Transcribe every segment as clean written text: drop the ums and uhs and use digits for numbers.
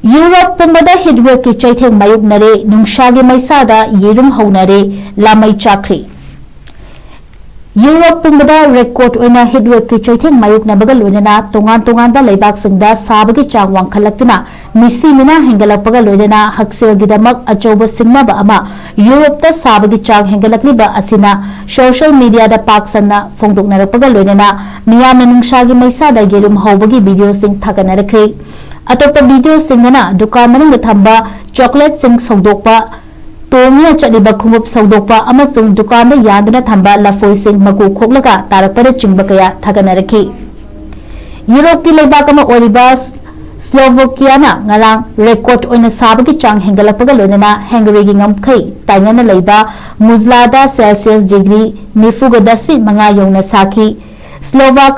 Europe Pumbada Heatwave ki Cheitheng Mayoknare Nungsha ki Meisha Da Yerum Hounare Lammei Chakhre. Europe Pumbada record oina Heatwave ki Cheitheng Mayoknare bagal loinana tongan da leibak singda sabagi chang wangkhalaktuna misi mina hengalakpaga loinana haksel gidamak achoba singnaba ama Europe ta sabagi chang hengalakliba asina social media da paksanna phongdoknarakpaga loinana miyamna Nungsha ki Meisha Da Yerum hobagi video sing thaganarakre. अतोप video सिंगना दुकान मनुंग थंबा chocolate सिंग सौदोकपा तोंगिया चलिबा खुंगुप सौदोकपा अमसुंग दुकान में यादना थंबा लफोई सिंग मकु खोगलगा तारकपर चिंगबा कया थगनरखी Europe की लेबाक अमा ओरिबा स्लोवाकियाना ngarang record oina sabagi chang hengalappaga loinana Hungary gi ngamkhai tainana leiba muzlada celsius degree nifuga 10.5 yongna sakhi Slovak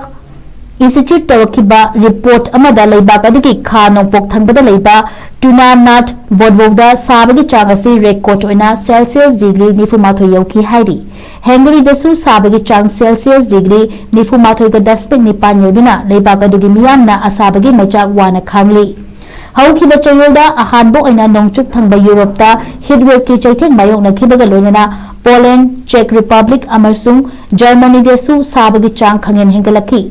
Institute Tarakiba report amada leibak adugi kha nongpok thangbada leiba tuna nat bodwogda sabagi changasi record oina celsius degree nifumathoi yauki hairi Hungary dasu sabagi chang celsius degree nifumathoi ga 10.9 yodina leibak adugi miyamna asabagi machak wana khangli haukiba chayolda ahanbo oina nongchuk thangba Europe ta heatwave ki Cheitheng Mayokna khibaga loinana Poland Czech Republic amasung Germany dasu sabagi chang khangen hengalaki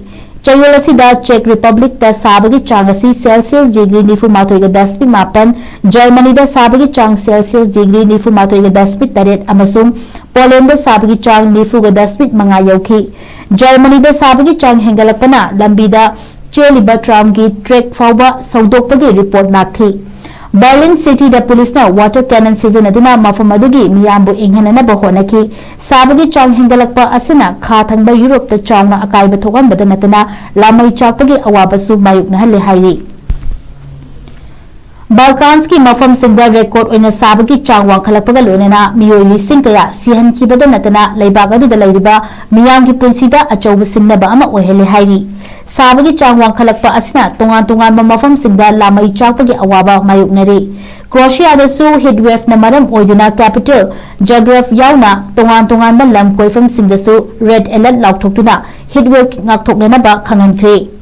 Chayolasida Czech Republic da sabagi chang asi Celsius degree nifu matoi ga 10.8 Germany da sabagi chang Celsius degree nifu matoi ga 10.8 amasung Poland da sabagi chang nifu ga 10.5 yauki Germany da sabagi chang hengalapana lambi da cheliba tram gi trek fawba saudokpagi report nakhi Berlin City da police na water cannon season aduna mafam adugi miyambu inghanana bahonaki sabagi chang hengalakpa asina kha thangba Europe ta changna akai bathogan badanatana Lammei Chakhre awabasu mayukna halle hairi Balkans ki mafam singda record oina sabagi chang wangkhalakpaga loinana miyoi lising kaya sihan ki badanatana leibag adu da leiriba miyam ki punsida achauba singnaba ama ohele hairi sabagi chang wangkhalakpa asina tongan mafam singda Lammei Chakhre awaba mayoknare Croatia da su heatwave na maram oiduna capital Zagreb yauna tongan ba lam koifam singda su red alert laukthokuna heatwave ngakthoknana ba khangankre